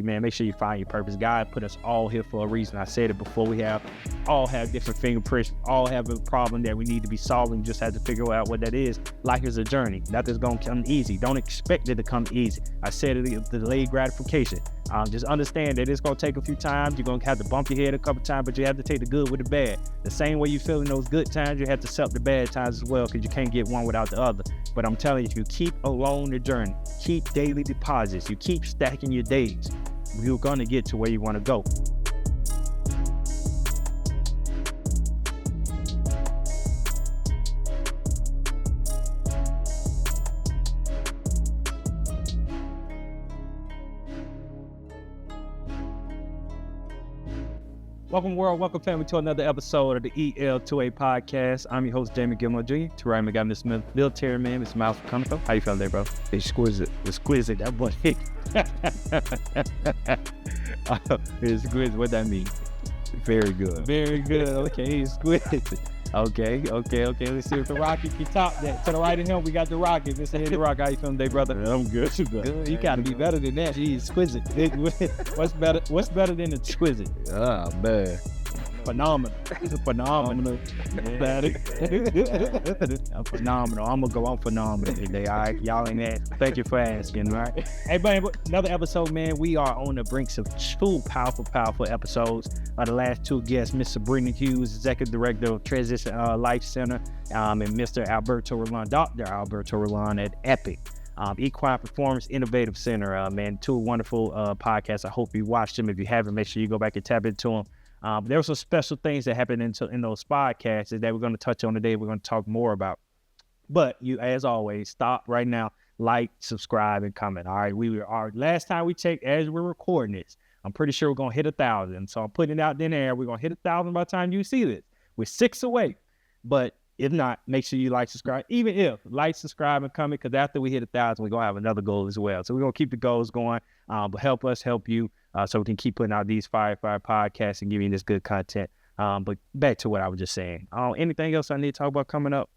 you, man, make sure you find your purpose. God put us all here for a reason. I said it before. We all have different fingerprints, all have a problem that we need to be solving. Just have to figure out what that is. Life is a journey. Nothing's going to come easy. Don't expect it to come easy. I said it, delayed gratification. Just understand that it's going to take a few times. You're going to have to bump your head a couple times, but you have to take the good with the bad. The same way you feel in those good times, you have to accept the bad times as well, because you can't get one without the other. But I'm telling you, if you keep along the journey, keep daily deposits, you keep stacking your days, you're going to get to where you want to go. Welcome, world. Welcome, family, to another episode of the EL2A Podcast. I'm your host, Jamie Gilmore Jr. To right, we got Miss Military Man, Mr. Miles Conico. How you feeling today, bro? Exquisite. Exquisite. That boy hit. Exquisite. What that mean? Very good. Very good. Okay, exquisite. Okay. Let's see if the Rocky can top that. To the right of him, we got the Rocky. Mr. Eddie Rock. How you feeling today, brother? Yeah, I'm good. Good. You gotta be better than that. He's exquisite. What's better than exquisite? Ah, man. Phenomenal. Phenomenal. Emphatic. I'm phenomenal. I'm gonna go on phenomenal today. All right, y'all ain't asking. Thank you for asking. All right. Hey, man, another episode, man. We are on the brinks of two powerful episodes. The last two guests, Miss Sabrina Hughes, Executive Director of Transition Life Center, and Mr. Alberto Rolon, Dr. Alberto Rolon at EPIC. Equine Performance Innovative Center, man, two wonderful podcasts. I hope you watched them. If you haven't, make sure you go back and tap into them. There were some special things that happened in those podcasts that we're going to touch on today. We're going to talk more about. But you, as always, stop right now, like, subscribe, and comment. All right, last time we checked, as we're recording this, I'm pretty sure we're going to hit 1,000. So I'm putting it out in there. We're going to hit 1,000 by the time you see this. We're 6 away. But if not, make sure you like, subscribe. Even if, like, subscribe, and comment, because after we hit 1,000, we're going to have another goal as well. So we're going to keep the goals going, but help us help you, so we can keep putting out these fire podcasts and giving you this good content. But back to what I was just saying. Anything else I need to talk about coming up?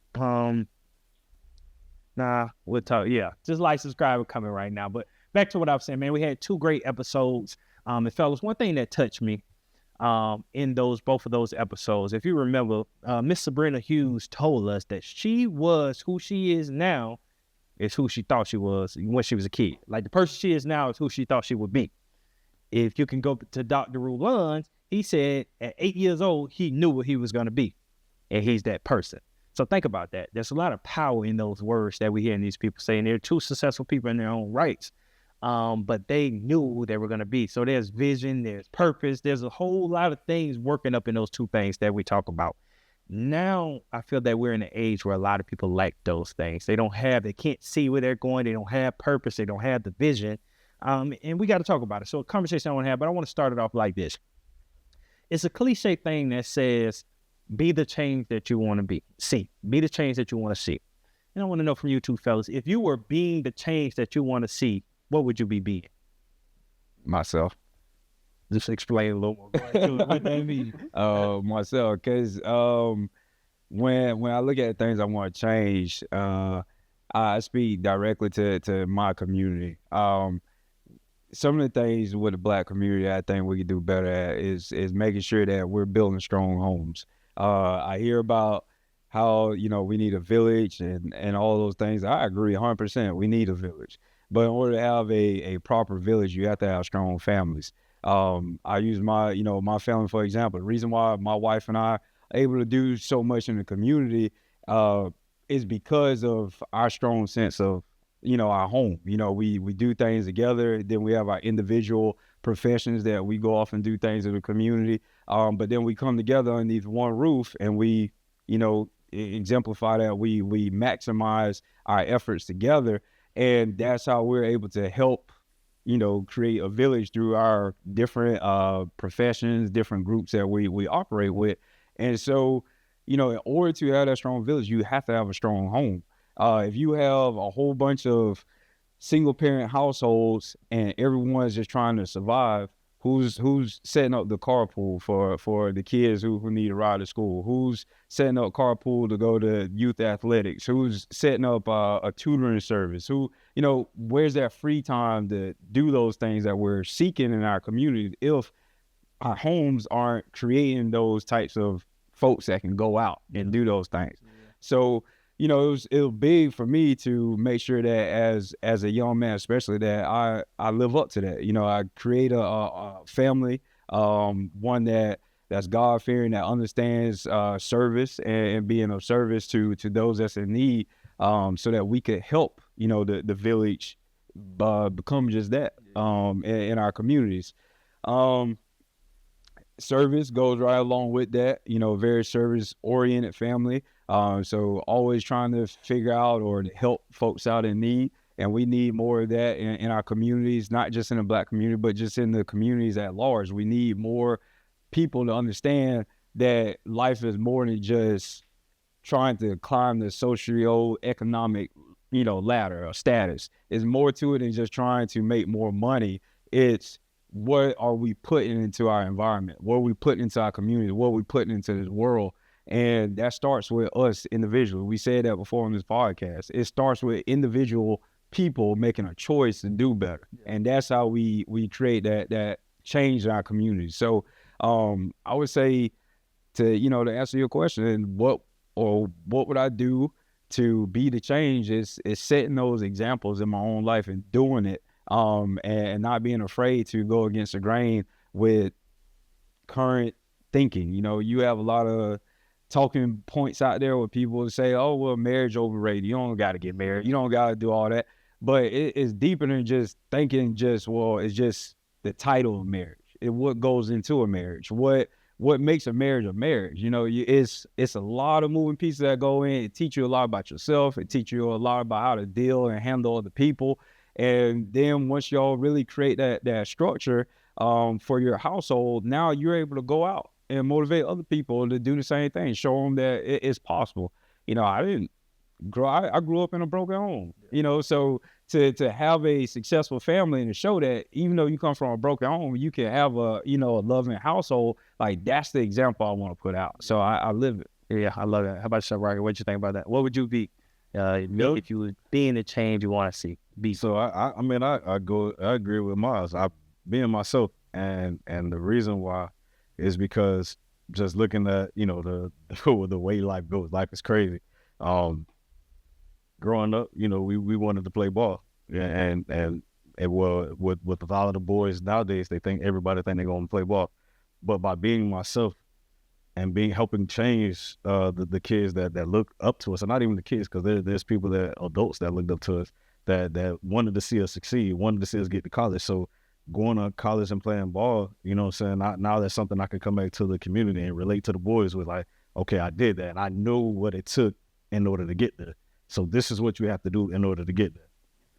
Nah, we'll talk. Yeah, just like, subscribe, and comment right now. But back to what I was saying, man. We had 2 great episodes. And fellas, one thing that touched me in both of those episodes, if you remember, Miss Sabrina Hughes told us that she was who she is now is who she thought she was when she was a kid. Like, the person she is now is who she thought she would be. If you can go to Dr. Rolon, he said at 8 years old, he knew what he was going to be, and he's that person. So think about that. There's a lot of power in those words that we hear in these people saying. They're 2 successful people in their own rights. But they knew who they were going to be. So there's vision, there's purpose, there's a whole lot of things working up in those 2 things that we talk about. Now, I feel that we're in an age where a lot of people lack those things. They can't see where they're going. They don't have purpose. They don't have the vision. And we got to talk about it. So a conversation I want to have, but I want to start it off like this. It's a cliche thing that says, be the change that you want to be. Be the change that you want to see. And I want to know from you 2 fellas, if you were being the change that you want to see, what would you be being? Myself. Just explain a little more. What that mean? Myself, because when I look at things I want to change, I speak directly to my community. Some of the things with the Black community I think we could do better at is making sure that we're building strong homes. I hear about how, we need a village and all those things. I agree 100%. We need a village. But in order to have a proper village, you have to have strong families. I use my family, for example. The reason why my wife and I are able to do so much in the community is because of our strong sense of, our home. We do things together. Then we have our individual professions that we go off and do things in the community. But then we come together underneath one roof and we, exemplify that. We maximize our efforts together. And that's how we're able to help, create a village through our different professions, different groups that we operate with. And so, in order to have that strong village, you have to have a strong home. If you have a whole bunch of single parent households and everyone's just trying to survive, Who's setting up the carpool for the kids who need a ride to school? Who's setting up carpool to go to youth athletics? Who's setting up a tutoring service? Who, where's that free time to do those things that we're seeking in our community if our homes aren't creating those types of folks that can go out and do those things? Yeah. So, it was big for me to make sure that as a young man, especially, that I live up to that. I create a family, one that's God-fearing, that understands service and being of service to those that's in need, so that we could help, the village become just that in our communities. Service goes right along with that, very service-oriented family. So always trying to figure out or to help folks out in need. And we need more of that in our communities, not just in the Black community, but just in the communities at large. We need more people to understand that life is more than just trying to climb the socio-economic, ladder or status. There's more to it than just trying to make more money. It's what are we putting into our environment? What are we putting into our community? What are we putting into this world? And that starts with us individually. We said that before on this podcast. It starts with individual people making a choice to do better. Yeah. And that's how we create that change in our community. So I would say to answer your question, what would I do to be the change is setting those examples in my own life and doing it, and not being afraid to go against the grain with current thinking. You have a lot of talking points out there where people say, oh, well, marriage overrated. You don't got to get married. You don't got to do all that. But it's deeper than just thinking it's just the title of marriage. What goes into a marriage. What makes a marriage a marriage. It's a lot of moving pieces that go in. It teach you a lot about yourself. It teach you a lot about how to deal and handle other people. And then once y'all really create that structure for your household, now you're able to go out and motivate other people to do the same thing. Show them that it's possible. I grew up in a broken home. So to have a successful family and to show that even though you come from a broken home, you can have a loving household. Like, that's the example I want to put out. So I live it. Yeah, I love that. How about yourself, Roger? What you think about that? What would you be if you would be in the change you want to see? So I agree with Miles. I being myself, and the reason why is because just looking at the way life goes. Life is crazy. Growing up, we wanted to play ball, and with a lot of the boys nowadays, everybody think they're gonna play ball, but by being myself and helping change the kids that look up to us, and not even the kids, because there's people adults that looked up to us that wanted to see us succeed, wanted to see us get to college. So going to college and playing ball, now that's something I can come back to the community and relate to the boys with, like, okay, I did that. I know what it took in order to get there. So this is what you have to do in order to get there.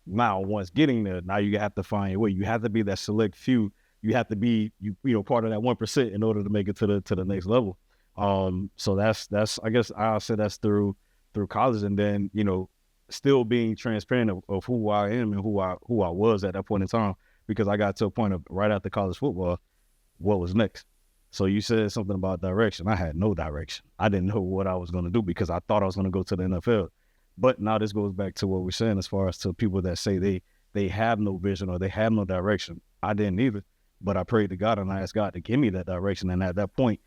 Now, once getting there, now you have to find your way. You have to be that select few. You have to be, part of that 1% in order to make it to the next level. So that's I guess I'll say that's through college, and then still being transparent of who I am and who I was at that point in time, because I got to a point of right after college football, what was next? So you said something about direction. I had no direction. I didn't know what I was going to do because I thought I was going to go to the NFL. But now this goes back to what we're saying as far as to people that say they have no vision or they have no direction. I didn't either, but I prayed to God and I asked God to give me that direction. And at that point,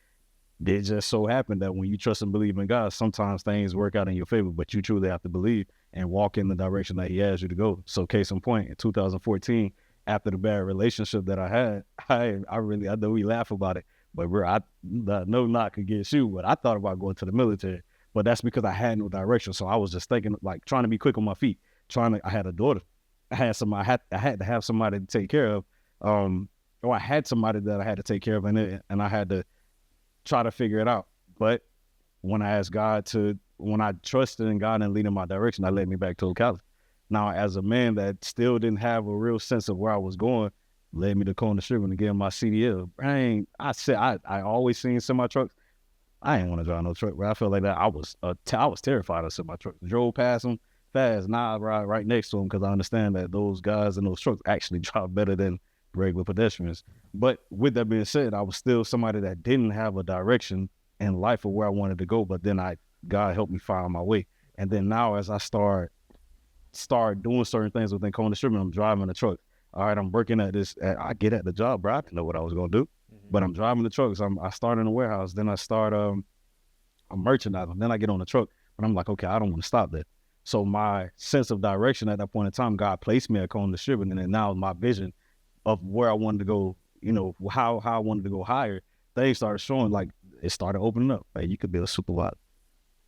it just so happened that when you trust and believe in God, sometimes things work out in your favor, but you truly have to believe and walk in the direction that he has you to go. So case in point, in 2014, after the bad relationship that I had, I know we laugh about it, but no knock against you, but I thought about going to the military. But that's because I had no direction. So I was just thinking, like, trying to be quick on my feet. I had a daughter. I had to have somebody to take care of. Or I had somebody that I had to take care of, and I had to try to figure it out. But when I trusted in God and leading my direction, that led me back to college. Now, as a man that still didn't have a real sense of where I was going, led me to Corner Sugar and get my CDL. I always seen semi trucks. I didn't want to drive no truck, but I felt like that I was terrified of semi trucks. Drove past them fast. Now I ride right next to them because I understand that those guys in those trucks actually drive better than regular pedestrians. But with that being said, I was still somebody that didn't have a direction in life of where I wanted to go. But then God helped me find my way. And then now as I start doing certain things within Kona Shipping, I'm driving a truck. All right, I'm working at this. I get at the job, bro. I didn't know what I was going to do. But I'm driving the trucks. I start in the warehouse. Then I start I'm merchandising. Then I get on the truck. But I'm like, okay, I don't want to stop that. So my sense of direction at that point in time, God placed me at Kona Shipping. And then now my vision of where I wanted to go, you know, how I wanted to go higher, things started showing, like it started opening up. Hey, you could be a supervisor.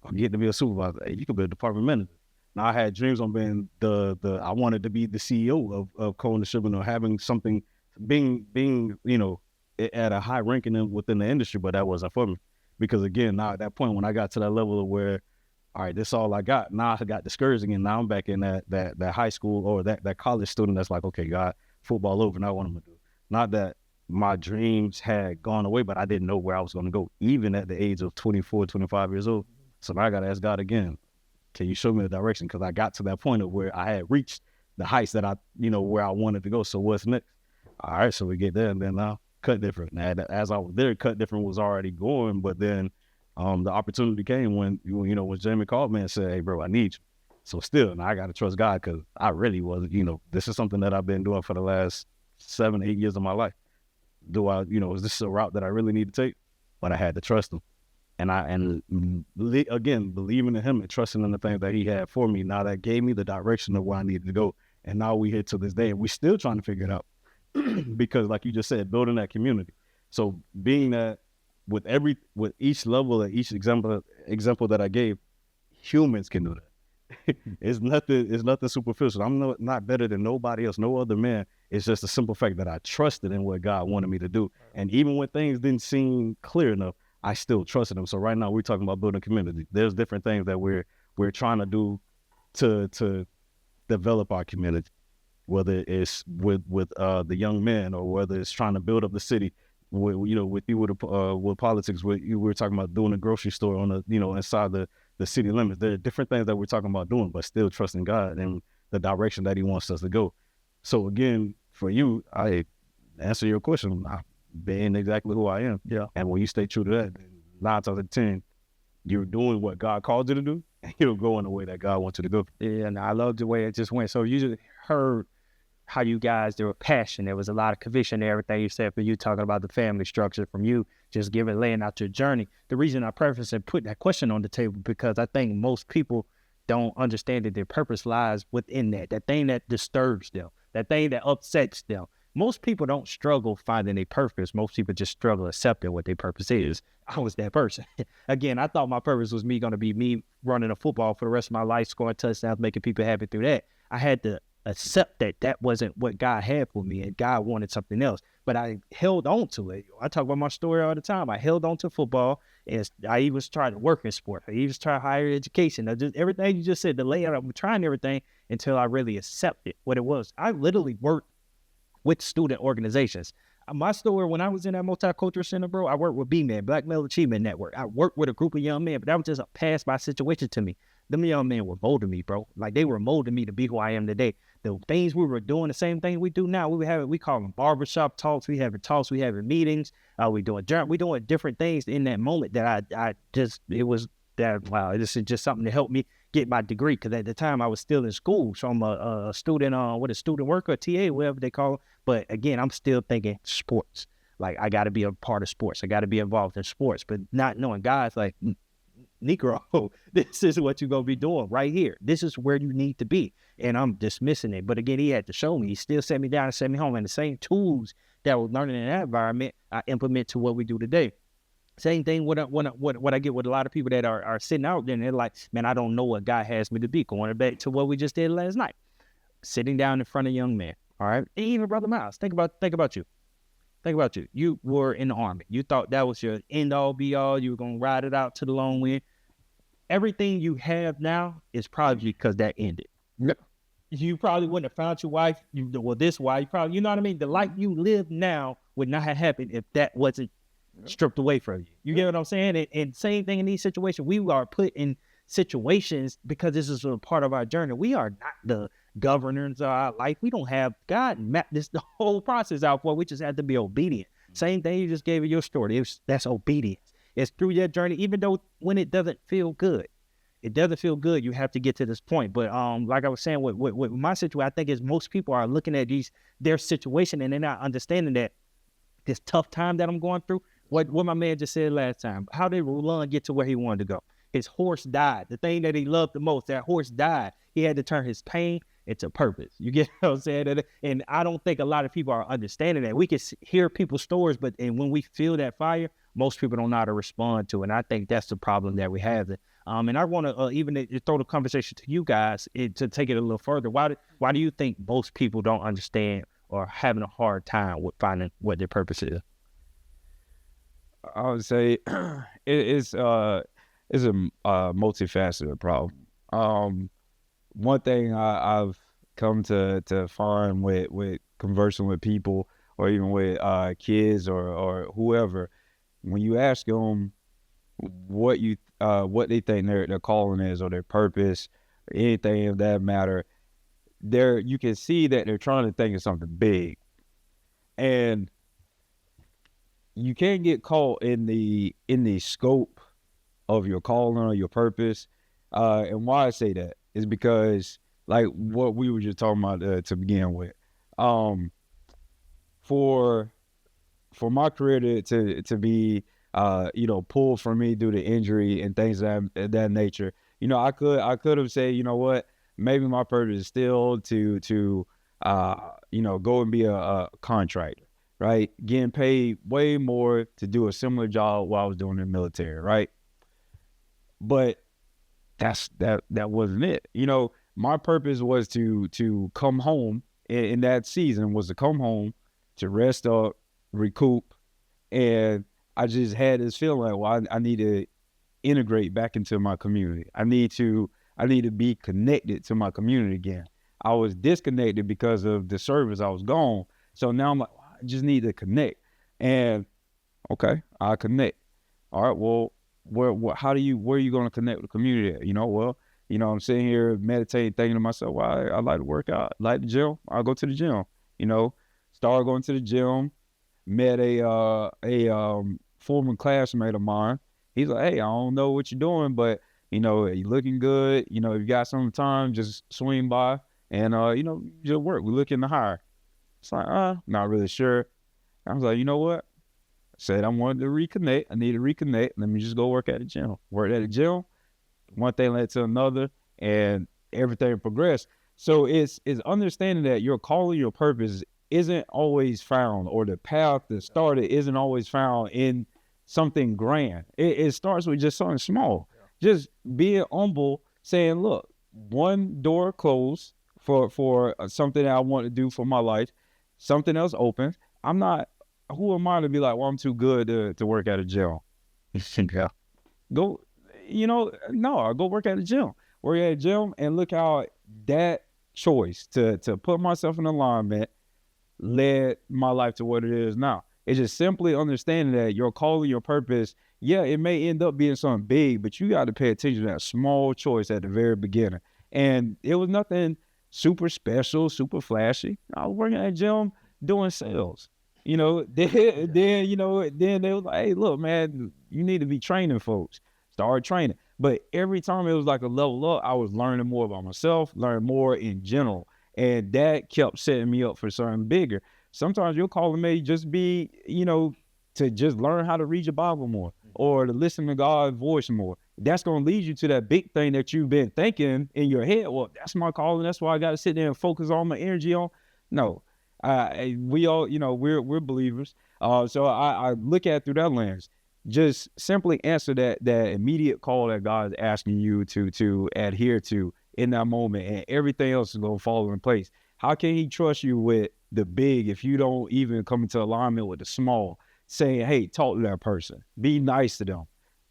Or get to be a supervisor. Hey, you could be a department manager. Now I had dreams on being I wanted to be the CEO of Kona Shipping, or having something, being, you know, at a high ranking within the industry, but that wasn't for me. Because again, now at that point, when I got to that level of where, all right, this is all I got. Now I got discouraged again. Now I'm back in that high school or that college student that's like, okay, God, football over, now what I'm gonna do. Not that my dreams had gone away, but I didn't know where I was gonna go, even at the age of 24, 25 years old. So now I gotta ask God again, can you show me the direction? Because I got to that point of where I had reached the heights that where I wanted to go. So what's next? All right, so we get there, and then now Cut Different. Now, as I was there, Cut Different was already going, but then the opportunity came when Jamie called me and said, hey, bro, I need you. So still, now I got to trust God, because I really wasn't, this is something that I've been doing for the last 7-8 years of my life. Is this a route that I really need to take? But I had to trust him. And again, believing in him and trusting in the things that he had for me, now that gave me the direction of where I needed to go. And now we here to this day, and we're still trying to figure it out. Because like you just said, building that community. So being that with each level and each example that I gave, humans can do that. It's nothing superficial. I'm not better than nobody else, no other man. It's just a simple fact that I trusted in what God wanted me to do. And even when things didn't seem clear enough, I still trusted him. So right now we're talking about building community. There's different things that we're trying to do to develop our community, whether it's with the young men, or whether it's trying to build up the city. With politics, we were talking about doing a grocery store on inside the city limits. There are different things that we're talking about doing, but still trusting God and the direction that he wants us to go. So again, for you, I answer your question, being exactly who I am. Yeah. And when you stay true to that, 9 times out of 10, you're doing what God called you to do, and you'll go in the way that God wants you to go. Yeah, and I love the way it just went. So you just heard how you guys, there were passion. There was a lot of conviction in everything you said, for you talking about the family structure, from you just laying out your journey. The reason I preface and put that question on the table, because I think most people don't understand that their purpose lies within that thing that disturbs them, that thing that upsets them. Most people don't struggle finding a purpose. Most people just struggle accepting what their purpose is. I was that person. Again, I thought my purpose was going to be me running a football for the rest of my life, scoring touchdowns, making people happy through that. I had to accept that wasn't what God had for me, and God wanted something else. But I held on to it. I talk about my story all the time. I held on to football, and I even tried to work in sport. I even tried higher education. Everything you just said, the layout, I'm trying everything until I really accepted what it was. I literally worked with student organizations. My story, when I was in that multicultural center, bro, I worked with B-Man, Black Male Achievement Network. I worked with a group of young men, but that was just a pass-by situation to me. Them young men were molding me, bro. Like, they were molding me to be who I am today. The things we were doing, the same thing we do now. We call them barbershop talks. We having talks. We having meetings. We doing different things in that moment that wow, this is just something to help me get my degree. Because at the time I was still in school. So I'm a student, student worker, TA, whatever they call it. But again, I'm still thinking sports. Like, I got to be a part of sports. I got to be involved in sports. But not knowing God's like, Negro, this is what you're going to be doing right here. This is where you need to be. And I'm dismissing it. But again, he had to show me. He still set me down and set me home. And the same tools that I was learning in that environment, I implement to what we do today. Same thing what I get with a lot of people that are sitting out there, and they're like, man, I don't know what God has me to be. Going back to what we just did last night. Sitting down in front of a young man, all right? And even Brother Miles, think about you. Think about you. You were in the Army. You thought that was your end-all, be-all. You were going to ride it out to the long wind. Everything you have now is probably because that ended. Yep. You probably wouldn't have found your wife, this wife. You know what I mean? The life you live now would not have happened if that wasn't stripped away from you. You get what I'm saying? And same thing in these situations. We are put in situations because this is a part of our journey. We are not governors of our life. We don't have God mapped this the whole process out for. We just have to be obedient. Same thing you just gave in your story. That's obedience. It's through your journey, even though when it doesn't feel good. It doesn't feel good. You have to get to this point. But like I was saying, with my situation, I think is most people are looking at their situation and they're not understanding that this tough time that I'm going through. What my man just said last time. How did Rulon get to where he wanted to go? His horse died. The thing that he loved the most, that horse died. He had to turn his pain into purpose. You get what I'm saying? And I don't think a lot of people are understanding that. We can hear people's stories, but when we feel that fire, most people don't know how to respond to it. And I think that's the problem that we have. And I want to even throw the conversation to you guys to take it a little further. Why do you think most people don't understand or having a hard time with finding what their purpose is? I would say it's a multifaceted problem. One thing I've come to find with conversing with people or even with kids or whoever, when you ask them what they think their calling is or their purpose, anything of that matter, you can see that they're trying to think of something big, and you can't get caught in the scope of your calling or your purpose. And why I say that is because, like what we were just talking about to begin with, for my career to be pulled from me due to injury and things of that nature, I could have said, you know what, maybe my purpose is still to go and be a contractor, right? Getting paid way more to do a similar job while I was doing the military, right? But that wasn't it. My purpose was to come home in that season, was to come home to rest up, recoup, and I just had this feeling like, well, I need to integrate back into my community. I need to be connected to my community again. I was disconnected because of the service. I was gone. So now I'm like, well, I just need to connect. And okay, I connect. All right, well, where are you going to connect with the community at? I'm sitting here meditating, thinking to myself, well, I like to work out, I like the gym. I'll go to the gym. Started going to the gym, met a former classmate of mine. He's like, hey, I don't know what you're doing, but you're looking good. If you got some time, just swing by and just work. We're looking to hire. It's like, not really sure. I was like, you know what? I said I wanted to reconnect. I need to reconnect. Let me just go work at the gym. Worked at the gym. One thing led to another, and everything progressed. So it's understanding that your calling, your purpose isn't always found, or the path that started isn't always found in something grand. It starts with just something small. Yeah. Just being humble, saying, look, one door closed for something that I want to do for my life. Something else opens. Who am I to be like, well, I'm too good to work at a gym? Yeah. Go work at a gym. Work at a gym, and look how that choice to put myself in alignment led my life to what it is now. It's just simply understanding that your calling, your purpose, yeah, it may end up being something big, but you got to pay attention to that small choice at the very beginning. And it was nothing super special, super flashy. I was working at a gym doing sales. Then they was like, hey, look, man, you need to be training folks. Started training. But every time it was like a level up, I was learning more about myself, learning more in general. And that kept setting me up for something bigger. Sometimes your calling may just be, to just learn how to read your Bible more, or to listen to God's voice more. That's going to lead you to that big thing that you've been thinking in your head. Well, that's my calling. That's why I got to sit there and focus all my energy on. No, we all, we're believers. So I look at it through that lens. Just simply answer that immediate call that God is asking you to adhere to in that moment, and everything else is going to fall in place. How can he trust you with the big if you don't even come into alignment with the small? Saying, hey, talk to that person. Be nice to them.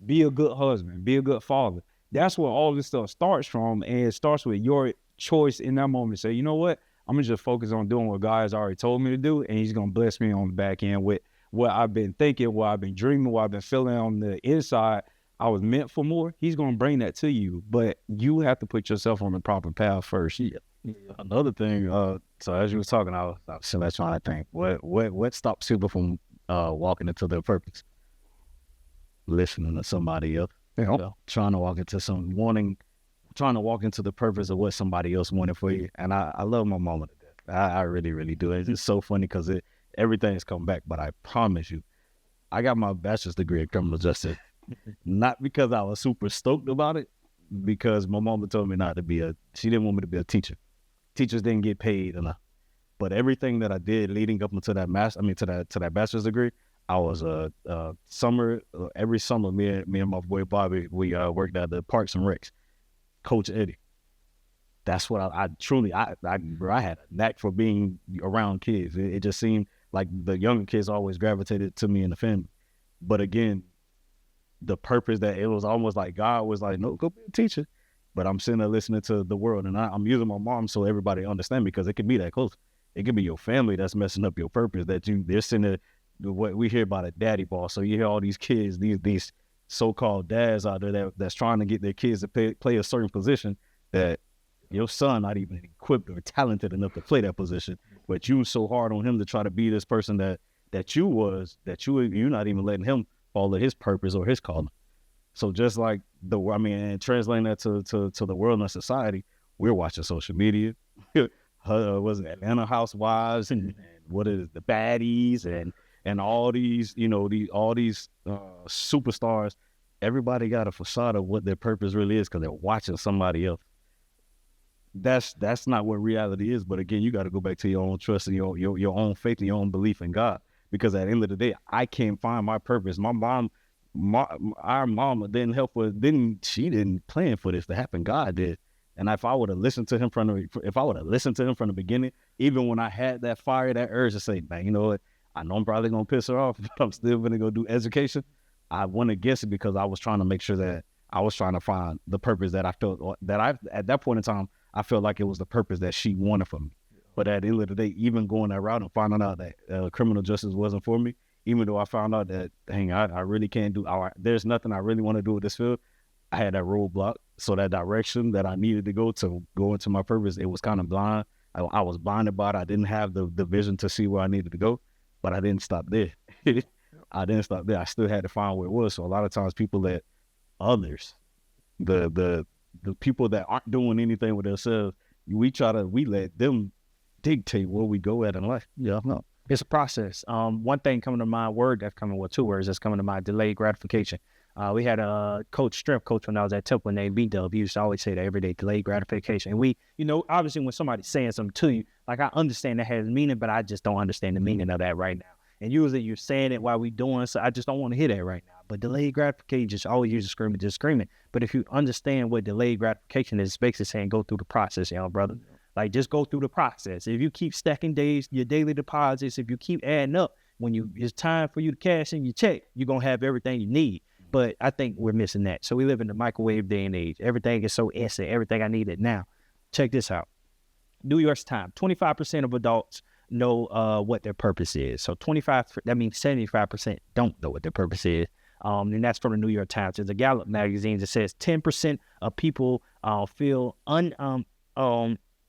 Be a good husband. Be a good father. That's where all this stuff starts from, and it starts with your choice in that moment. Say, you know what? I'm going to just focus on doing what God has already told me to do, and he's going to bless me on the back end with what I've been thinking, what I've been dreaming, what I've been feeling on the inside. I was meant for more. He's going to bring that to you, but you have to put yourself on the proper path first. Yeah. Another thing, so as you was talking, I was sitting there trying to think, what stops people from walking into their purpose? Listening to somebody else. Yeah. So, trying to walk into the purpose of what somebody else wanted for you. And I love my mama to death. I really, really do. It's just so funny because everything's come back. But I promise you, I got my bachelor's degree in criminal justice, not because I was super stoked about it, because my mama told me she didn't want me to be a teacher. Teachers didn't get paid enough. But everything that I did leading up into to that bachelor's degree, I was every summer, me and my boy Bobby, we worked at the Parks and Recs. Coach Eddie. That's what I truly had a knack for being around kids. It just seemed like the younger kids always gravitated to me in the family. But again, the purpose that it was almost like God was like, no, go be a teacher. But I'm sitting there listening to the world, and I'm using my mom so everybody understand, because it can be that close. It could be your family that's messing up your purpose, they're sitting there, what we hear about a daddy ball. So you hear all these kids, these so-called dads out there that's trying to get their kids to play a certain position that your son not even equipped or talented enough to play that position, but you so hard on him to try to be this person that you're not even letting him follow his purpose or his calling. So just like and translating that to the world and society, we're watching social media. Was it Atlanta Housewives and what is it, the baddies and all these, superstars. Everybody got a facade of what their purpose really is because they're watching somebody else. That's not what reality is. But again, you got to go back to your own trust and your own faith and your own belief in God. Because at the end of the day, I can't find my purpose. Our mama didn't help her. She didn't plan for this to happen. God did. And if I would have listened to him from the beginning, even when I had that fire, that urge to say, man, you know what? I know I'm probably going to piss her off, but I'm still going to go do education. I went against it because I was trying to make sure that I was trying to find the purpose that I felt at that point in time, I felt like it was the purpose that she wanted for me. But at the end of the day, even going that route and finding out that criminal justice wasn't for me, even though I found out that, dang, I really can't there's nothing I really want to do with this field, I had that roadblock. So that direction that I needed to go into my purpose, it was kind of blind. I was blinded by it. I didn't have the vision to see where I needed to go, but I didn't stop there. I didn't stop there. I still had to find where it was. So a lot of times people let others, the people that aren't doing anything with themselves, we let them dictate where we go at in life. Yeah, no. It's a process. One thing coming to mind, two words that's coming to mind, delayed gratification. We had a strength coach when I was at Temple named B-Dub. He used to always say that every day, delayed gratification. And we, obviously when somebody's saying something to you, like I understand that has meaning, but I just don't understand the meaning of that right now. And usually you're saying it while we're doing, so I just don't want to hear that right now. But delayed gratification, just always use screaming. But if you understand what delayed gratification is, it's basically saying go through the process, brother. Like just go through the process. If you keep stacking your daily deposits, if you keep adding up, when it's time for you to cash in your check, you're going to have everything you need. But I think we're missing that. So we live in the microwave day and age. Everything is so instant. Everything I need it now. Check this out. New York's time. 25% of adults know what their purpose is. So that means 75% don't know what their purpose is. And that's from the New York Times. There's a Gallup magazine that says 10% of people feel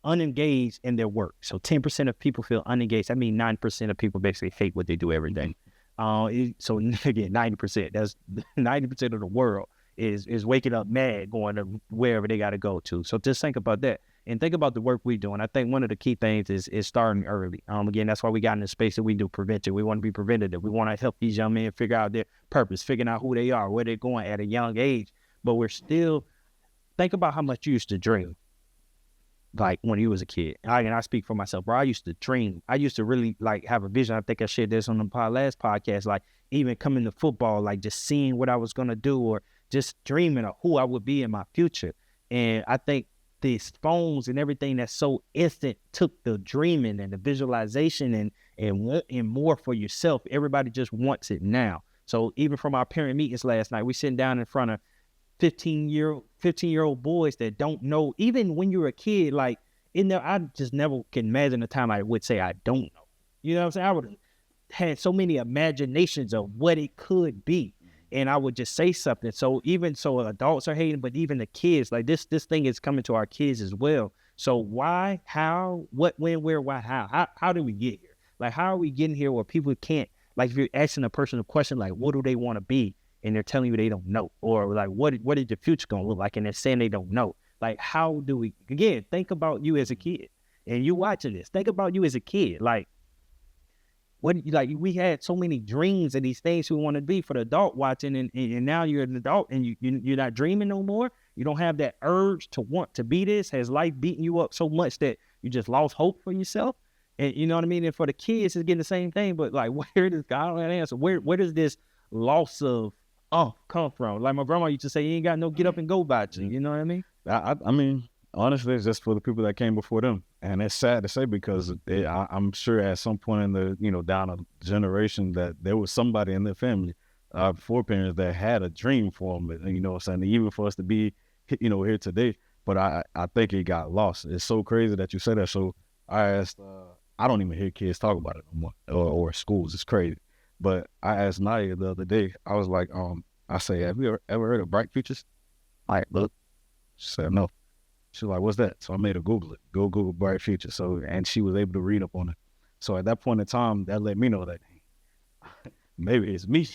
unengaged in their work. So 10% of people feel unengaged. I mean, 9% of people basically hate what they do every day. So again, 90%. That's 90% of the world is waking up mad, going to wherever they got to go to. So just think about that. And think about the work we're doing. I think one of the key things is starting early. Again, that's why we got in the space that we do prevention. We want to be preventative. We want to help these young men figure out their purpose, figuring out who they are, where they're going at a young age. But we're still, think about how much you used to dream. Like when you was a kid. I speak for myself, bro. I used to dream. I used to really have a vision. I think I shared this on the last podcast, like even coming to football, like just seeing what I was going to do or just dreaming of who I would be in my future. And I think these phones and everything that's so instant took the dreaming and the visualization and more for yourself. Everybody just wants it now. So even from our parent meetings last night, we sitting down in front of 15-year-old boys that don't know, even when you're a kid, like in there, I just never can imagine the time I would say I don't know. You know what I'm saying? I would have had so many imaginations of what it could be. And I would just say something. So adults are hating, but even the kids, like this thing is coming to our kids as well. So why, how, what, when, where, why, how did we get here? Like, how are we getting here where people can't, like, if you're asking a person a question, like, what do they want to be? And they're telling you they don't know. Or like, what is the future going to look like? And they're saying they don't know. Like, how do we, again, think about you as a kid and you watching this. Think about you as a kid. Like, we had so many dreams and these things we want to be for the adult watching, and now you're an adult and you're not dreaming no more. You don't have that urge to want to be this. Has life beaten you up so much that you just lost hope for yourself? And you know what I mean? And for the kids, it's getting the same thing. But like, where does God don't have an answer? Where does this loss of come from? Like my grandma used to say, you ain't got no get up and go about you. You know what I mean? I mean, honestly, it's just for the people that came before them. And it's sad to say because I'm sure at some point in the, down a generation that there was somebody in their family, foreparents that had a dream for them, what I'm saying? Even for us to be, here today. But I think it got lost. It's so crazy that you said that. So I asked, I don't even hear kids talk about it no more, or schools. It's crazy. But I asked Naya the other day, I was like, I say, have you ever heard of bright futures? Like, look, she said, no. She's like, what's that? So I made her Google it. Go Google bright future. So, and she was able to read up on it. So at that point in time, that let me know that maybe it's me.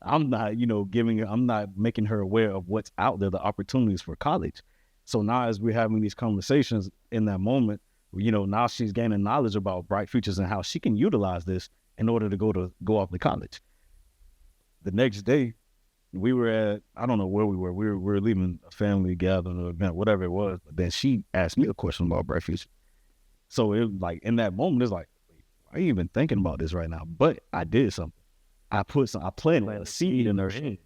I'm not, I'm not making her aware of what's out there, the opportunities for college. So now as we're having these conversations in that moment, now she's gaining knowledge about bright futures and how she can utilize this in order to go off to college. The next day, we were at, I don't know where we were. We were leaving a family gathering or event, whatever it was. But then she asked me a question about bright future. So it like in that moment, it's like, why are you even thinking about this right now? But I did something. I planted a seed in her head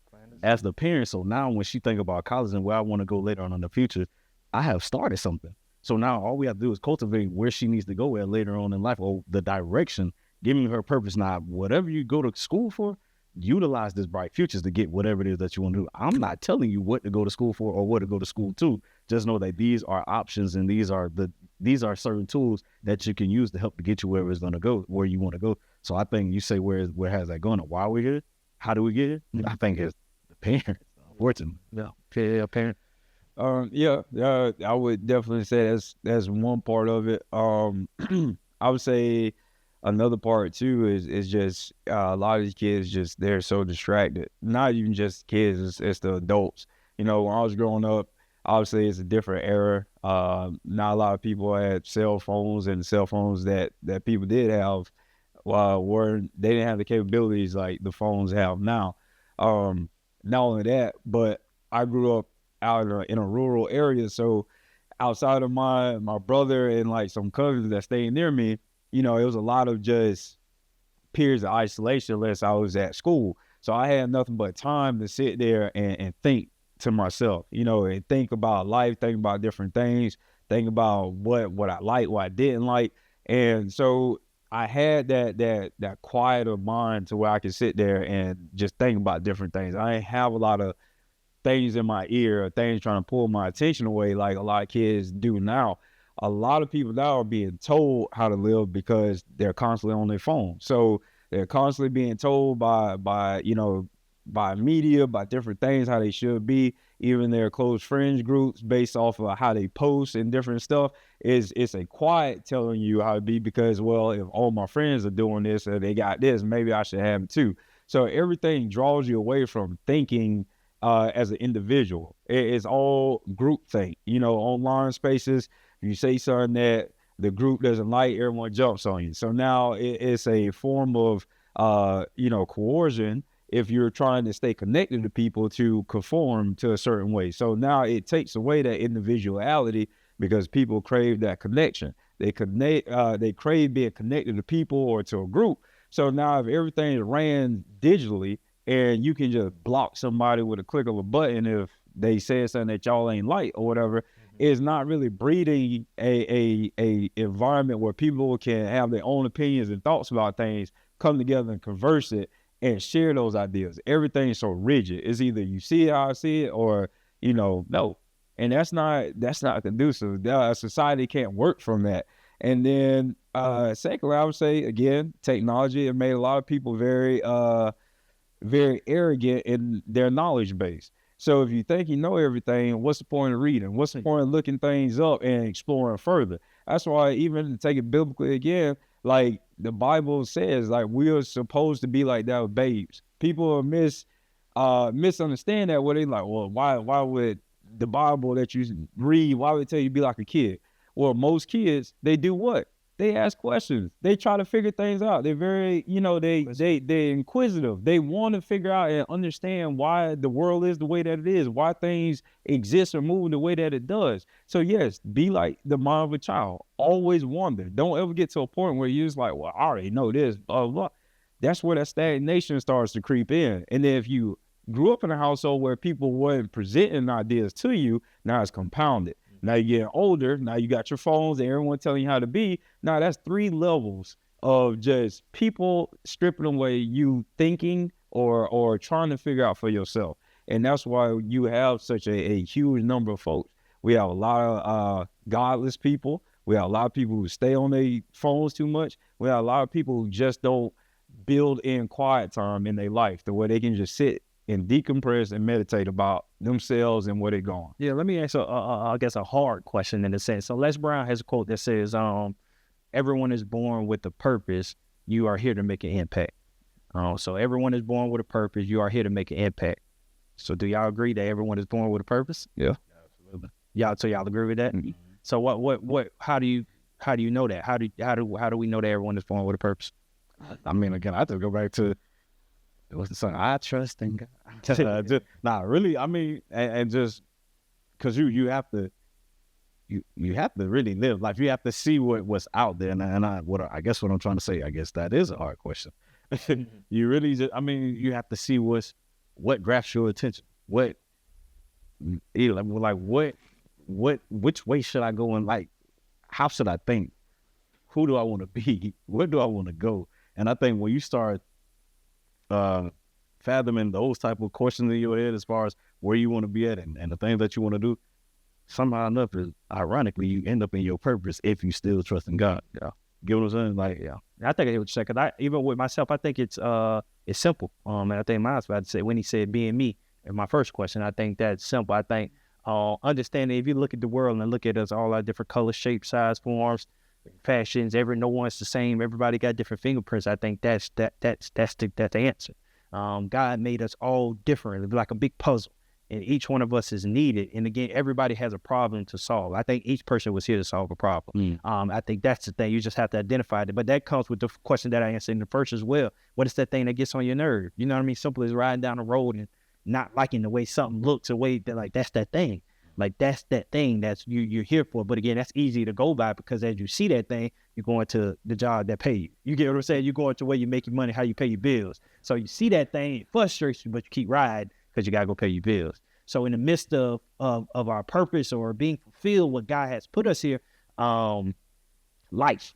as the parent. So now when she think about college and where I want to go later on in the future, I have started something. So now all we have to do is cultivate where she needs to go at later on in life, or the direction, giving her purpose. Now, whatever you go to school for, utilize this bright futures to get whatever it is that you want to do. I'm not telling you what to go to school for or what to go to school to. Just know that these are options and these are certain tools that you can use to help to get you where it's going to go, where you want to go. So I think you say, where has that gone? Why are we here? How do we get here? I think it's the parents, unfortunately. Yeah, parent. I would definitely say that's one part of it. I would say another part too is just a lot of these kids they're so distracted. Not even just kids, it's the adults. When I was growing up, obviously it's a different era. Not a lot of people had cell phones, and the cell phones that people did have they didn't have the capabilities like the phones have now. Not only that, but I grew up out in a rural area, so outside of my brother and like some cousins that stayed near me, it was a lot of just periods of isolation unless I was at school. So I had nothing but time to sit there and think to myself, and think about life, think about different things, think about what I liked, what I didn't like. And so I had that quiet of mind to where I could sit there and just think about different things. I didn't have a lot of things in my ear or things trying to pull my attention away like a lot of kids do now. A lot of people now are being told how to live because they're constantly on their phone. So they're constantly being told by media, by different things, how they should be. Even their close friends groups based off of how they post and different stuff it's a quiet telling you how to be because, well, if all my friends are doing this or they got this, maybe I should have it too. So everything draws you away from thinking as an individual. It's all group think, online spaces. You say something that the group doesn't like, everyone jumps on you. So now it's a form of, coercion if you're trying to stay connected to people to conform to a certain way. So now it takes away that individuality because people crave that connection. They crave being connected to people or to a group. So now if everything is ran digitally and you can just block somebody with a click of a button if they said something that y'all ain't like or whatever, is not really breeding a environment where people can have their own opinions and thoughts about things, come together and converse it and share those ideas. Everything's so rigid. It's either you see it how I see it or, no. And that's not conducive. Society can't work from that. And then secondly, I would say, again, technology has made a lot of people very, very arrogant in their knowledge base. So if you think you know everything, what's the point of reading? What's the point of looking things up and exploring further? That's why, even to take it biblically again, like the Bible says, like we are supposed to be like that with babes. People misunderstand that, where they like, well, why would the Bible that you read, why would it tell you to be like a kid? Well, most kids, they do what? They ask questions. They try to figure things out. They're very, they're inquisitive. They want to figure out and understand why the world is the way that it is, why things exist or move the way that it does. So yes, be like the mind of a child. Always wonder. Don't ever get to a point where you're just like, well, I already know this, blah, blah, blah. That's where that stagnation starts to creep in. And then if you grew up in a household where people weren't presenting ideas to you, now it's compounded. Now you're getting older. Now you got your phones and everyone telling you how to be. Now that's 3 levels of just people stripping away you thinking or trying to figure out for yourself. And that's why you have such a huge number of folks. We have a lot of godless people. We have a lot of people who stay on their phones too much. We have a lot of people who just don't build in quiet time in their life to where they can just sit and decompress and meditate about themselves and where they're going. Yeah, let me ask I guess a hard question in a sense. So Les Brown has a quote that says, everyone is born with a purpose. You are here to make an impact. So everyone is born with a purpose. You are here to make an impact. So do y'all agree that everyone is born with a purpose? Yeah. Absolutely. So y'all agree with that? Mm-hmm. So how do you know that? How do we know that everyone is born with a purpose? I mean, again, I have to go back to, what's the song? I trust in God. Really. I mean, and just because you have to really live life. You have to see what's out there. I guess what I'm trying to say, I guess that is a hard question. You really just, I mean, you have to see what grabs your attention. Which way should I go, and like, how should I think? Who do I want to be? Where do I want to go? And I think when you start fathoming those type of questions in your head as far as where you want to be at and the things that you want to do, somehow enough, ironically, you end up in your purpose if you still trust in God. Yeah. Get what I'm saying? Like, yeah. I think I hear what you're saying, because even with myself, I think it's simple. And I think mine's about to say, when he said being me, in my first question, I think that's simple. I think understanding, if you look at the world and look at us, all our different colors, shapes, size, forms, fashions, no one's the same. Everybody got different fingerprints. I think that's the answer. God made us all different, like a big puzzle, and each one of us is needed. And again, everybody has a problem to solve. I think each person was here to solve a problem. I think that's the thing. You just have to identify it. But that comes with the question that I answered in the first as well. What is that thing that gets on your nerve? You know what I mean? Simple as riding down the road and not liking the way something looks, the way that, like, that's that thing. Like, that's that thing that's you're here for. But again, that's easy to go by, because as you see that thing, you're going to the job that pay you. You get what I'm saying? You're going to where you make your money, how you pay your bills. So you see that thing, it frustrates you, but you keep riding because you got to go pay your bills. So in the midst of our purpose or being fulfilled, what God has put us here, life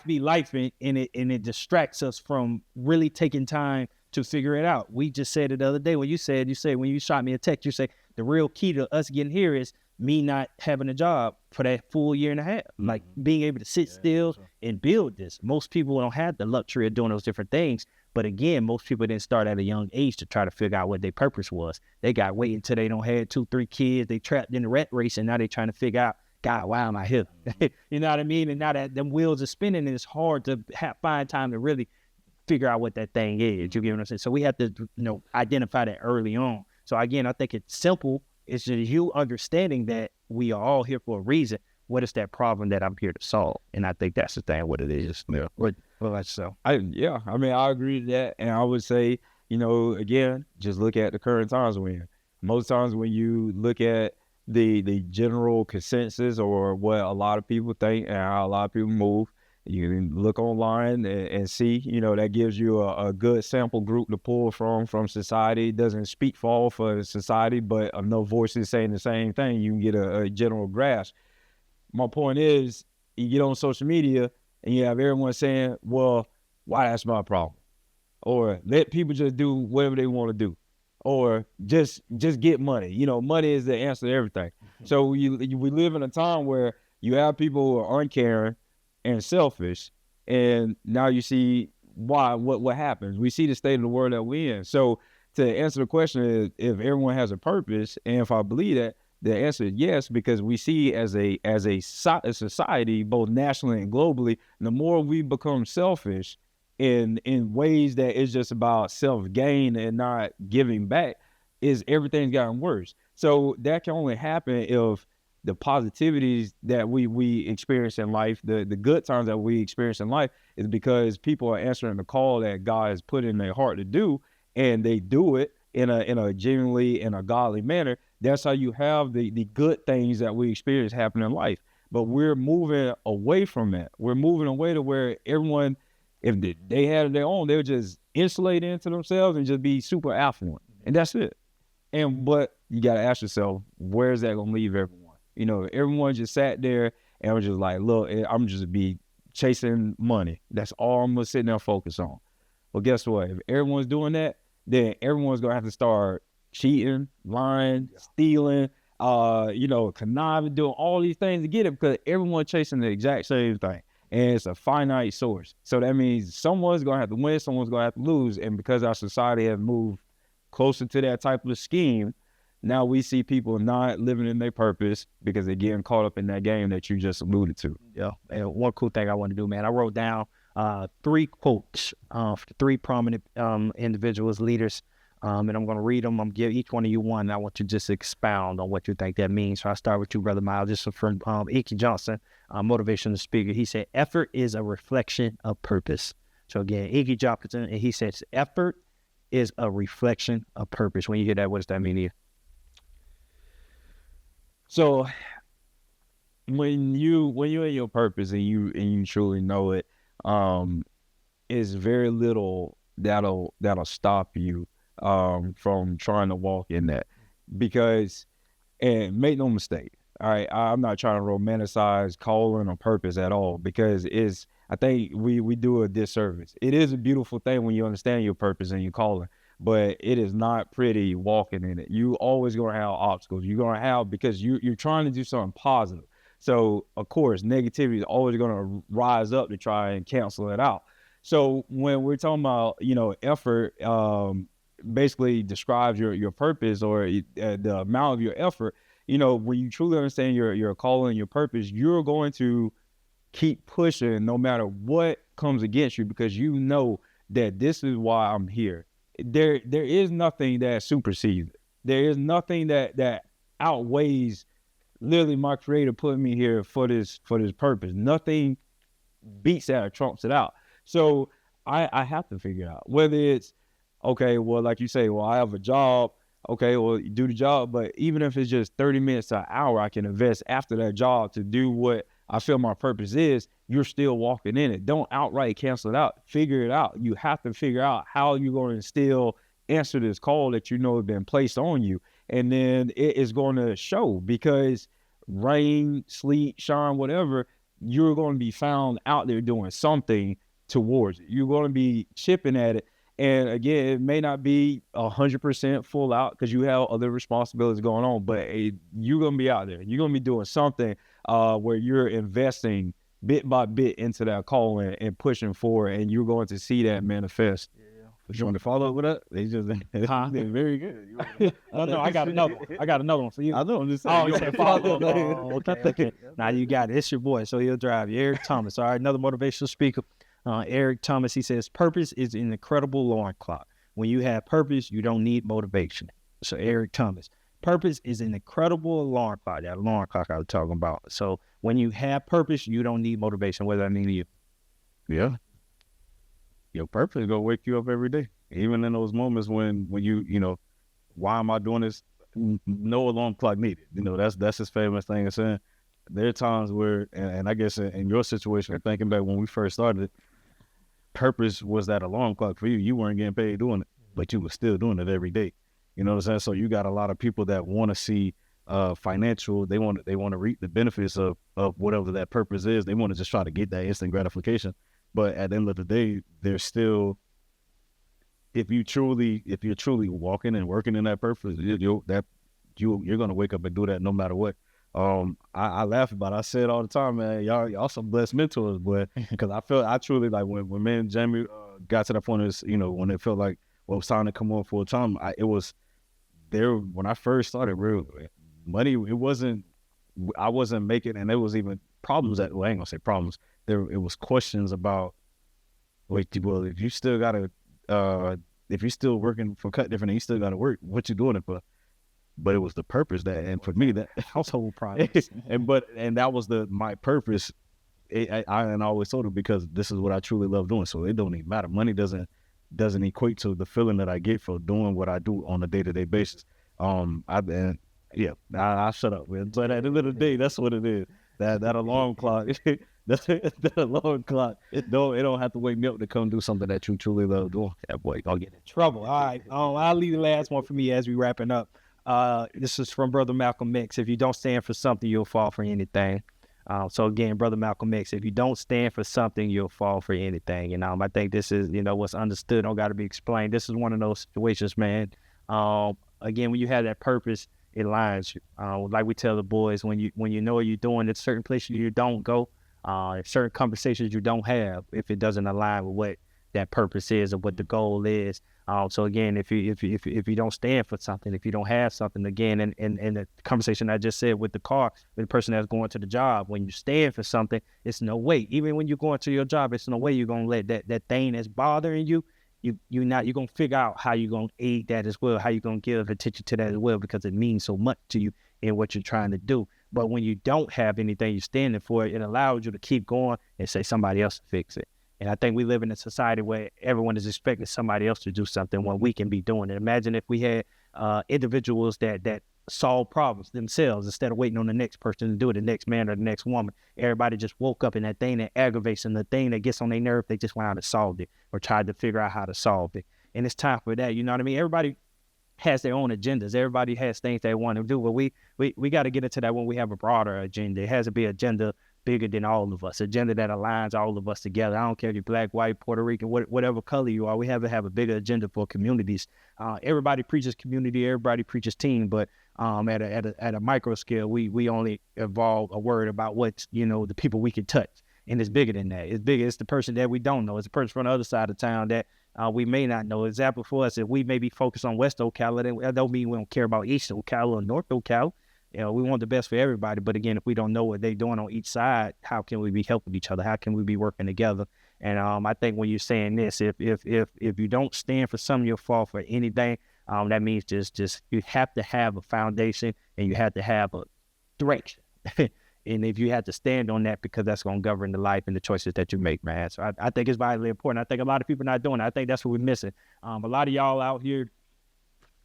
be life, and it distracts us from really taking time to figure it out. We just said it the other day when you said when you shot me a text, you say the real key to us getting here is me not having a job for that full year and a half, like being able to sit still and build this. Most people don't have the luxury of doing those different things. But again, most people didn't start at a young age to try to figure out what their purpose was. They got wait until they don't have 2-3 kids. They trapped in the rat race, and now they trying to figure out, God, why am I here? You know what I mean? And now that them wheels are spinning, and it's hard to find time to really figure out what that thing is. You get what I'm saying? So we have to, identify that early on. So again, I think it's simple. It's just you understanding that we are all here for a reason. What is that problem that I'm here to solve? And I think that's the thing, what it is. Yeah. Well, that's so. I agree to that. And I would say, again, just look at the current times we're in. Most times when you look at the general consensus or what a lot of people think and how a lot of people move, you can look online and see, that gives you a good sample group to pull from society. It doesn't speak for all for society, but enough voices saying the same thing, you can get a general grasp. My point is, you get on social media and you have everyone saying, well, why that's my problem? Or let people just do whatever they want to do. Or just get money. Money is the answer to everything. So we live in a time where you have people who are uncaring and selfish, and now you see what happens. We see the state of the world that we're in. So to answer the question is if everyone has a purpose, and if I believe that, the answer is yes, because we see as a society, both nationally and globally, the more we become selfish in ways that it's just about self-gain and not giving back, is everything's gotten worse. So that can only happen if the positivities that we experience in life, the good times that we experience in life, is because people are answering the call that God has put in their heart to do, and they do it in a genuinely and a godly manner. That's how you have the good things that we experience happen in life. But we're moving away from that. We're moving away to where everyone, if they had their own, they would just insulate into themselves and just be super affluent. And that's it. But you got to ask yourself, where's that going to leave everyone? You know, everyone just sat there and was just like, look, I'm just be chasing money. That's all I'm going to sit there and focus on. Well, guess what? If everyone's doing that, then everyone's going to have to start cheating, lying, stealing, conniving, doing all these things to get it, because everyone's chasing the exact same thing. And it's a finite source. So that means someone's going to have to win, someone's going to have to lose. And because our society has moved closer to that type of scheme, now we see people not living in their purpose because they're getting caught up in that game that you just alluded to. Yeah. And one cool thing I want to do, man, I wrote down 3 quotes for 3 prominent individuals, leaders, and I'm going to read them. I'm going to give each one of you one, and I want you to just expound on what you think that means. So I start with you, Brother Miles. This is from Ike Johnson, motivational speaker. He said, effort is a reflection of purpose. So again, Ike Johnson, and he says, effort is a reflection of purpose. When you hear that, what does that mean to you? So when you're in your purpose and you truly know it, it's very little that'll stop you from trying to walk in that. Because, and make no mistake, all right, I'm not trying to romanticize calling or purpose at all, because I think we do a disservice. It is a beautiful thing when you understand your purpose and your calling, but it is not pretty walking in it. You always gonna have obstacles. You're gonna have, because you're trying to do something positive. So of course, negativity is always gonna rise up to try and cancel it out. So when we're talking about, effort, basically describes your purpose, or the amount of your effort. When you truly understand your calling and your purpose, you're going to keep pushing no matter what comes against you, because you know that this is why I'm here. There is nothing that supersedes it. There is nothing that outweighs literally my Creator put me here for this purpose. Nothing beats that or trumps it out. So I have to figure it out, whether it's, okay, well, like you say, well, I have a job. Okay, well, you do the job, but even if it's just 30 minutes to an hour, I can invest after that job to do what I feel my purpose is. You're still walking in it. Don't outright cancel it out. Figure it out. You have to figure out how you're going to still answer this call that you know has been placed on you. And then it is going to show, because rain, sleet, shine, whatever, you're going to be found out there doing something towards it. You're going to be chipping at it. And again, it may not be 100% full out because you have other responsibilities going on, but you're going to be out there. You're going to be doing something where you're investing bit by bit into that calling and pushing forward, and you're going to see that manifest. Yeah. You want to follow up with that? They just they're very good. No, I got another one. I got another one for you. I know, I'm just saying. Oh, you said follow up. Oh, okay. Now you got it. It's your boy, so he'll drive you. Eric Thomas. All right, another motivational speaker. Eric Thomas, he says, purpose is an incredible alarm clock. When you have purpose, you don't need motivation. So Eric Thomas, purpose is an incredible alarm clock, that alarm clock I was talking about. So when you have purpose, you don't need motivation. What does that mean to you? Yeah. Your purpose is going to wake you up every day. Even in those moments when you why am I doing this? No alarm clock needed. That's his famous thing of saying. There are times where, and I guess in your situation, thinking back when we first started, purpose was that alarm clock for you. You weren't getting paid doing it, but you were still doing it every day. You know what I'm saying? So you got a lot of people that want to see financial. They want to reap the benefits of whatever that purpose is. They want to just try to get that instant gratification. But at the end of the day, there's still, if you're truly walking and working in that purpose, you're going to wake up and do that no matter what. I laugh about it. I say it all the time, man. Y'all some blessed mentors, boy. Because I truly like when me and Jamie got to that point, is when it felt like or it was time to come on full time, it was there when I first started. Real money, I wasn't making, and there was even problems I ain't gonna say problems. It was questions about, wait, well, if you still gotta, if you're still working for Cut Different and you still gotta work, what you doing it for? But it was the purpose that, and for me, that household projects, and that was my purpose. I always told them, because this is what I truly love doing. So it don't even matter. Money doesn't equate to the feeling that I get for doing what I do on a day-to-day basis. I shut up, man. But at the end of the day, that's what it is. That alarm clock, that alarm clock. It don't have to wake me up to come do something that you truly love doing. Yeah, boy, I'll get in trouble. All right, I'll leave the last one for me as we wrapping up. This is from Brother Malcolm X. If you don't stand for something, you'll fall for anything. So again, Brother Malcolm X, if you don't stand for something, you'll fall for anything. And I think this is, what's understood, don't got to be explained. This is one of those situations, man. Again, when you have that purpose, it lines you. Like we tell the boys, when you know what you're doing, there's certain places you don't go, certain conversations you don't have if it doesn't align with what that purpose is or what the goal is. So again, if you don't stand for something, if you don't have something, again, and the conversation I just said with the person that's going to the job, when you stand for something, it's no way. Even when you're going to your job, it's no way you're gonna let that thing that's bothering you. You're gonna figure out how you're gonna aid that as well, how you're gonna give attention to that as well, because it means so much to you in what you're trying to do. But when you don't have anything you're standing for, it allows you to keep going and say somebody else will fix it. And I think we live in a society where everyone is expecting somebody else to do something when we can be doing it. Imagine if we had individuals that solve problems themselves instead of waiting on the next person to do it, the next man or the next woman. Everybody just woke up, and that thing that aggravates them, the thing that gets on their nerve, they just went out and solved it or tried to figure out how to solve it. And it's time for that. You know what I mean? Everybody has their own agendas. Everybody has things they want to do, but we got to get into that when we have a broader agenda. It has to be an agenda bigger than all of us, agenda that aligns all of us together. I don't care if you're black, white, Puerto Rican, whatever color you are. We have to have a bigger agenda for communities. Everybody preaches community, everybody preaches team, but at a micro scale, we only evolve a word about what's, the people we can touch. And it's bigger than that. It's bigger. It's the person that we don't know. It's the person from the other side of town that we may not know. Example for us, if we may be focused on West Ocala, then that don't mean we don't care about East Ocala or North Ocala. We want the best for everybody. But again, if we don't know what they're doing on each side, how can we be helping each other? How can we be working together? And I think when you're saying this, if you don't stand for something, you'll fall for anything. That means just you have to have a foundation and you have to have a direction. And if you have to stand on that, because that's going to govern the life and the choices that you make, man. So I think it's vitally important. I think a lot of people are not doing it. I think that's what we're missing. A lot of y'all out here,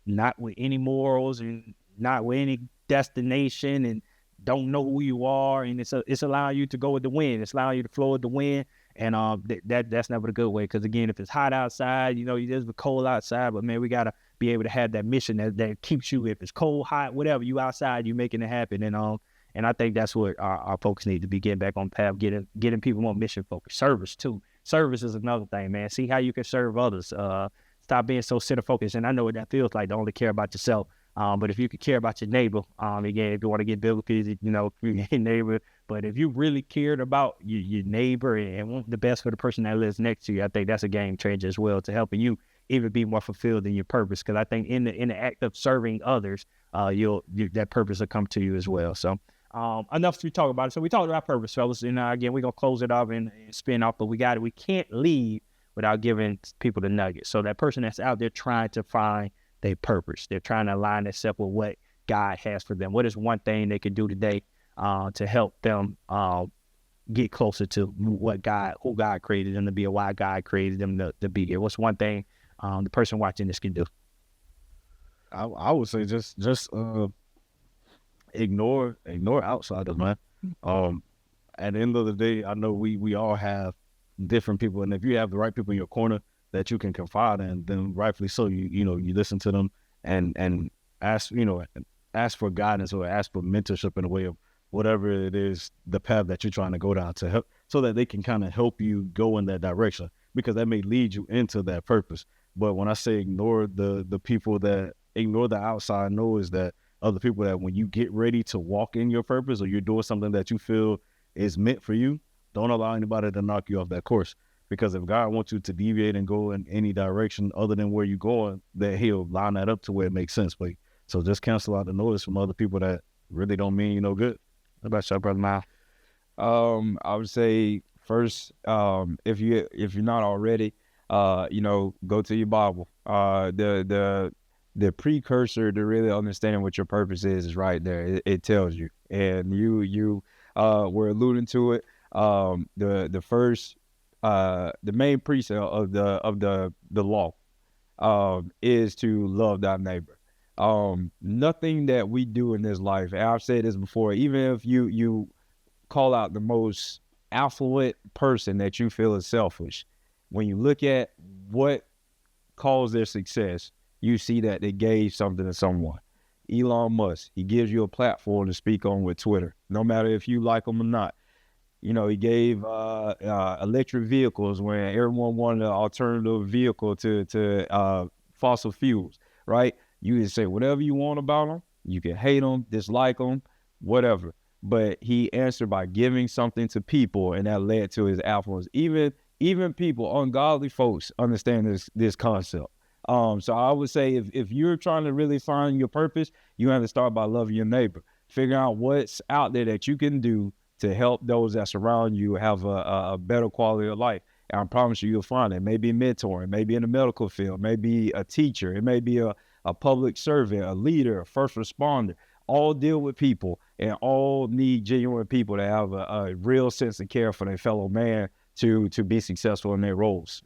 not with any morals and not with any destination, and don't know who you are, and it's allowing you to go with the wind. It's allowing you to flow with the wind, and that's never the good way. Because again, if it's hot outside, there's cold outside, but man, we gotta be able to have that mission that keeps you. If it's cold, hot, whatever, you outside, you making it happen, and I think that's what our folks need to be getting back on path, getting people more mission focused. Service too. Service is another thing, man. See how you can serve others. Stop being so center focused, and I know what that feels like to only care about yourself. But if you could care about your neighbor, again, if you want to get biblical, your neighbor. But if you really cared about your neighbor and want the best for the person that lives next to you, I think that's a game changer as well, to helping you even be more fulfilled in your purpose. Because I think in the act of serving others, that purpose will come to you as well. So enough to talk about it. So we talked about purpose, fellas. And again, we're gonna close it off and spin off, but we can't leave without giving people the nugget. So that person that's out there trying to find their purpose, they're trying to align themselves with what God has for them. What is one thing they could do today to help them get closer to who God created them to be, or why God created them to be here? What's one thing the person watching this can do? I would say just ignore outsiders, man. At the end of the day, I know we all have different people, and if you have the right people in your corner that you can confide in, then rightfully so, you listen to them and ask for guidance or ask for mentorship in a way of whatever it is, the path that you're trying to go down, to help, so that they can kind of help you go in that direction, because that may lead you into that purpose. But when I say ignore the people, that ignore the outside noise, that other people that when you get ready to walk in your purpose, or you're doing something that you feel is meant for you, don't allow anybody to knock you off that course. Because if God wants you to deviate and go in any direction other than where you're going, that he'll line that up to where it makes sense for you. So just cancel out the noise from other people that really don't mean you no good. What about your brother Mal? I would say first, if you're not already, go to your Bible. The precursor to really understanding what your purpose is right there. It tells you, and you were alluding to it. The first, the main precept of the law, is to love thy neighbor. Nothing that we do in this life, and I've said this before, even if you call out the most affluent person that you feel is selfish, when you look at what caused their success, you see that they gave something to someone. Elon Musk, he gives you a platform to speak on with Twitter, no matter if you like him or not. He gave electric vehicles when everyone wanted an alternative vehicle to fossil fuels, right? You can say whatever you want about him. You can hate him, dislike him, whatever. But he answered by giving something to people, and that led to his affluence. Even people, ungodly folks, understand this concept. So I would say if you're trying to really find your purpose, you have to start by loving your neighbor. Figure out what's out there that you can do to help those that surround you have a better quality of life. And I promise you'll find it. Maybe mentoring, maybe in the medical field, maybe a teacher, it may be a public servant, a leader, a first responder. All deal with people and all need genuine people that have a real sense of care for their fellow man to be successful in their roles.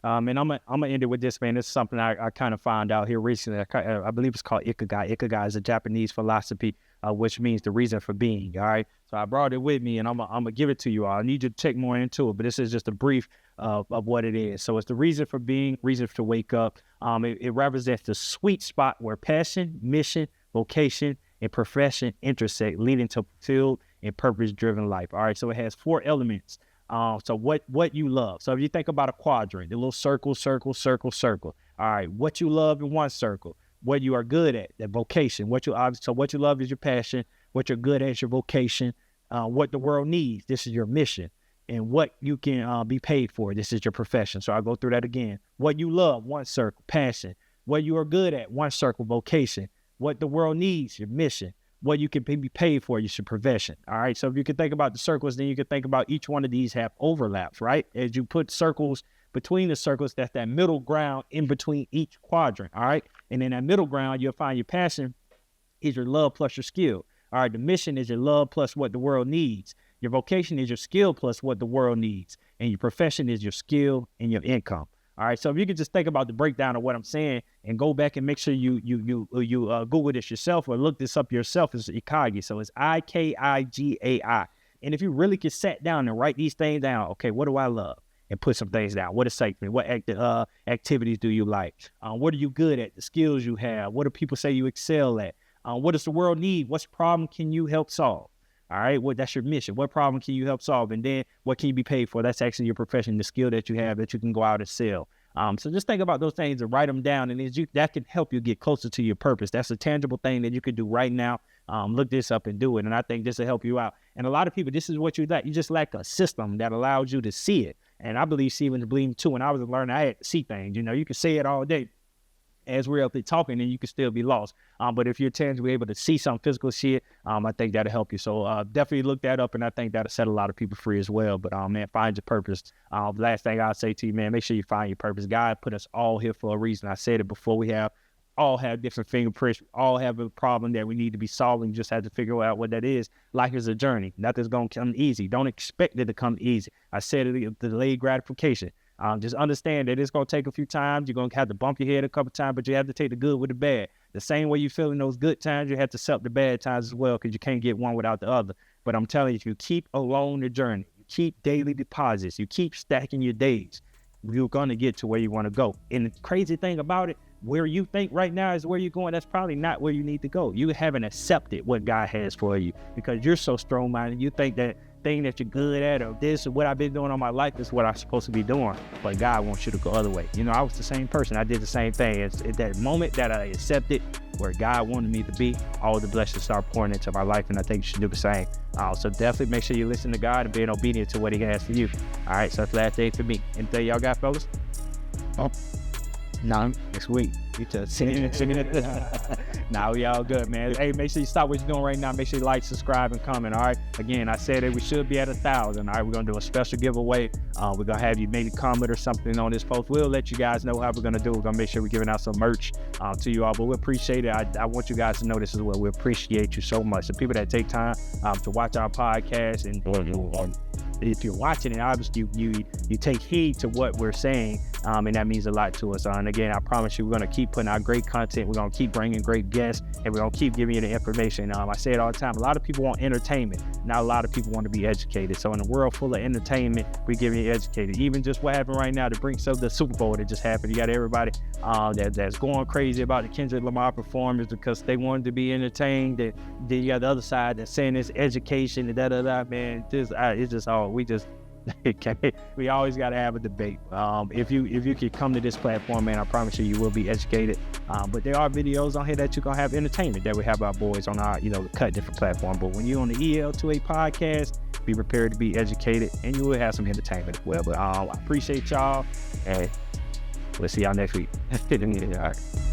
And I'm gonna end it with this, man. This is something I kind of found out here recently. I believe it's called Ikigai. Ikigai is a Japanese philosophy, which means the reason for being. All right. So I brought it with me, and I'm gonna give it to you all. I need you to check more into it, but this is just a brief of what it is. So it's the reason for being, reason to wake up. It represents the sweet spot where passion, mission, vocation, and profession intersect, leading to fulfilled and purpose-driven life. All right. So it has 4 elements. So what you love. So if you think about a quadrant, the little circle. All right, what you love in one circle, what you are good at, that vocation. What you love is your passion. What you're good at is your vocation. What the world needs, this is your mission, and what you can be paid for, this is your profession. So I'll go through that again. What you love, one circle, passion. What you are good at, one circle, vocation. What the world needs, your mission. What you can be paid for, your profession. All right. So if you can think about the circles, then you can think about each one of these have overlaps, right? As you put circles between the circles, that's that middle ground in between each quadrant. All right. And in that middle ground, you'll find your passion is your love plus your skill. All right. The mission is your love plus what the world needs. Your vocation is your skill plus what the world needs. And your profession is your skill and your income. All right. So if you could just think about the breakdown of what I'm saying and go back and make sure you Google this yourself or look this up yourself, it's Ikigai. So it's Ikigai. And if you really could sit down and write these things down, okay, what do I love? And put some things down. What excites me? What activities do you like? What are you good at? The skills you have? What do people say you excel at? What does the world need? What problem can you help solve? All right, that's your mission. What problem can you help solve? And then what can you be paid for? That's actually your profession, the skill that you have that you can go out and sell. So just think about those things and write them down, and that can help you get closer to your purpose. That's a tangible thing that you can do right now. Look this up and do it, and I think this will help you out. And a lot of people, this is what you lack. You just lack a system that allows you to see it. And I believe seeing is believing too. When I was learning, I had to see things. You can say it all day as we're up there talking, and you can still be lost. But if you're tangibly able to see some physical shit, I think that'll help you. So definitely look that up, and I think that'll set a lot of people free as well. But man, find your purpose. Last thing I'll say to you, man, make sure you find your purpose. God put us all here for a reason. I said it before. We all have different fingerprints. We all have a problem that we need to be solving. You just have to figure out what that is. Life is a journey. Nothing's going to come easy. Don't expect it to come easy. I said it, delayed gratification. Just understand that it's going to take a few times. You're going to have to bump your head a couple times, but you have to take the good with the bad. The same way you feel in those good times, you have to accept the bad times as well, because you can't get one without the other. But I'm telling you, if you keep along the journey, you keep daily deposits, you keep stacking your days, you're going to get to where you want to go. And the crazy thing about it, where you think right now is where you're going, that's probably not where you need to go. You haven't accepted what God has for you because you're so strong-minded. You think that thing that you're good at, or this, or what I've been doing all my life is what I'm supposed to be doing. But God wants you to go other way. I was the same person. I did the same thing. It's at that moment that I accepted where God wanted me to be, all the blessings start pouring into my life, and I think you should do the same. So definitely make sure you listen to God and being obedient to what he has for you. All right, so that's the last day for me. Anything y'all got, fellas? No. Next week. You just Nah, we all good, man. Hey, make sure you stop what you're doing right now. Make sure you like, subscribe, and comment. All right. Again, I said that we should be at 1,000. All right, we're gonna do a special giveaway. We're gonna have you maybe comment or something on this post. We'll let you guys know how we're gonna do. We're gonna make sure we're giving out some merch to you all. But we appreciate it. I want you guys to know this as well. We appreciate you so much. The people that take time to watch our podcast, and if you're watching it, obviously you take heed to what we're saying, and that means a lot to us. And again, I promise you, we're gonna keep putting out great content. We're gonna keep bringing great guests, and we're gonna keep giving you the information. I say it all the time. A lot of people want entertainment. Not a lot of people want to be educated. So in a world full of entertainment, we give you educated. Even just what happened right now, the brinks of the Super Bowl that just happened. You got everybody that's going crazy about the Kendrick Lamar performance because they wanted to be entertained. Then you got the other side that's saying it's education and da. Man, it's just all we always got to have a debate. If you could come to this platform, man, I promise you will be educated. But there are videos on here that you're gonna have entertainment that we have our boys on our cut different platform. But when you're on the EL2A podcast, be prepared to be educated, and you will have some entertainment as well. But I appreciate y'all, and we'll see y'all next week. All right.